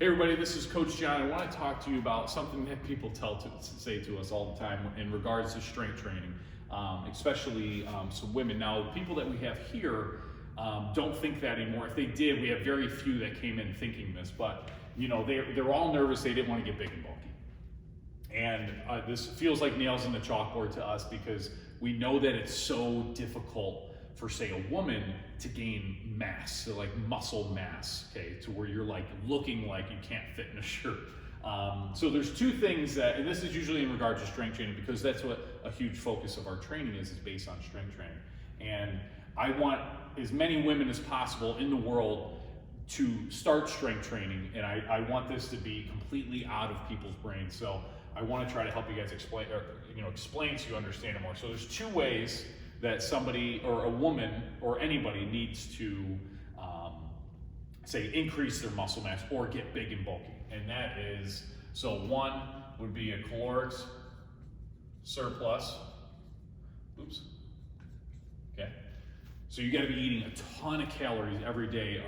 Hey everybody, this is Coach John. I want to talk to you about something that people say to us all the time in regards to strength training, especially some women. Now, the people that we have here don't think that anymore. If they did, we have very few that came in thinking this, but you know, they're all nervous. They didn't want to get big and bulky. And this feels like nails in the chalkboard to us because we know that it's so difficult for, say, a woman to gain mass, so like muscle mass, okay, to where you're like looking like you can't fit in a shirt. So there's two things that, and this is usually in regard to strength training because that's what a huge focus of our training is based on strength training. And I want as many women as possible in the world to start strength training, and I want this to be completely out of people's brains. So I want to try to help you guys explain so you understand it more. So there's two ways that somebody or a woman or anybody needs to say increase their muscle mass or get big and bulky. And that is, so one would be a caloric surplus. Oops. Okay. So you got to be eating a ton of calories every day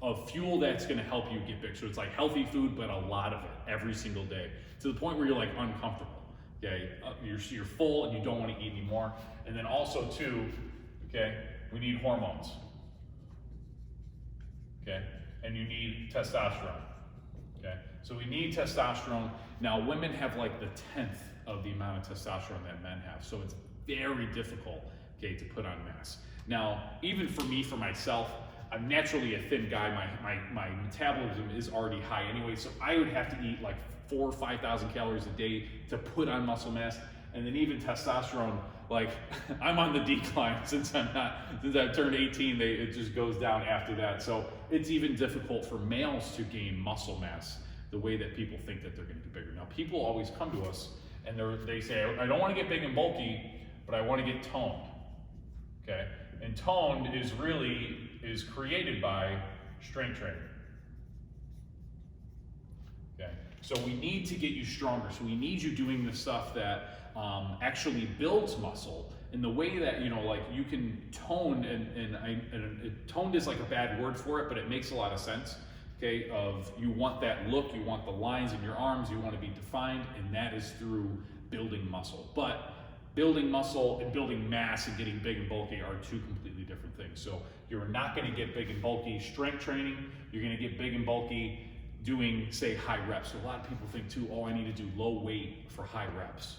of fuel that's going to help you get big. So it's like healthy food, but a lot of it every single day to the point where you're like uncomfortable. Okay, you're full and you don't want to eat anymore. And then also too, okay, we need hormones. Okay, and you need testosterone. Okay, so we need testosterone. Now women have like the 10th of the amount of testosterone that men have. So it's very difficult, okay, to put on mass. Now, even for me, for myself, I'm naturally a thin guy. My metabolism is already high anyway, so I would have to eat like 4,000 or 5,000 calories a day to put on muscle mass. And then even testosterone, like I'm on the decline since I've turned 18, it just goes down after that. So it's even difficult for males to gain muscle mass the way that people think that they're gonna get bigger. Now people always come to us and they say, I don't wanna get big and bulky, but I wanna get toned, okay? And toned is created by strength training. Okay, so we need to get you stronger. So we need you doing the stuff that actually builds muscle in the way that, like you can tone, and toned is like a bad word for it, but it makes a lot of sense. Okay, of you want that look, you want the lines in your arms, you want to be defined, and that is through building muscle. But building muscle and building mass and getting big and bulky are two completely different things. So you're not going to get big and bulky strength training. You're going to get big and bulky doing, say, high reps. So a lot of people think too, oh, I need to do low weight for high reps.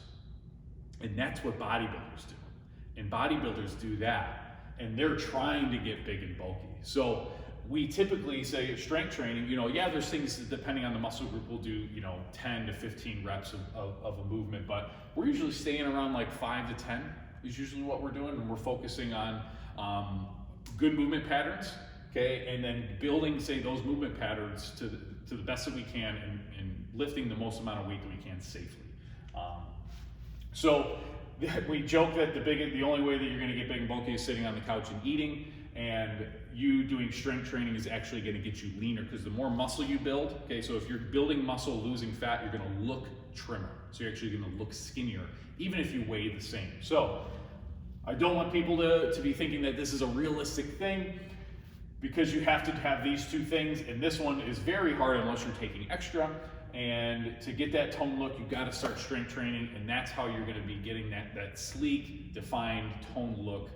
And that's what bodybuilders do. And bodybuilders do that, and they're trying to get big and bulky. So we typically say strength training, yeah, there's things that depending on the muscle group, we'll do, 10 to 15 reps of a movement, but we're usually staying around like 5 to 10 is usually what we're doing, and we're focusing on good movement patterns, okay, and then building, say, those movement patterns to the best that we can and lifting the most amount of weight that we can safely. So we joke that the only way that you're going to get big and bulky is sitting on the couch and eating, and you doing strength training is actually going to get you leaner because the more muscle you build, okay, so if you're building muscle, losing fat, you're going to look trimmer. So you're actually going to look skinnier, even if you weigh the same. So I don't want people to be thinking that this is a realistic thing because you have to have these two things, and this one is very hard unless you're taking extra. And to get that tone look, you've got to start strength training, and that's how you're going to be getting that sleek, defined tone look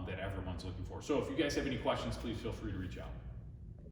that everyone's looking for. So if you guys have any questions, please feel free to reach out.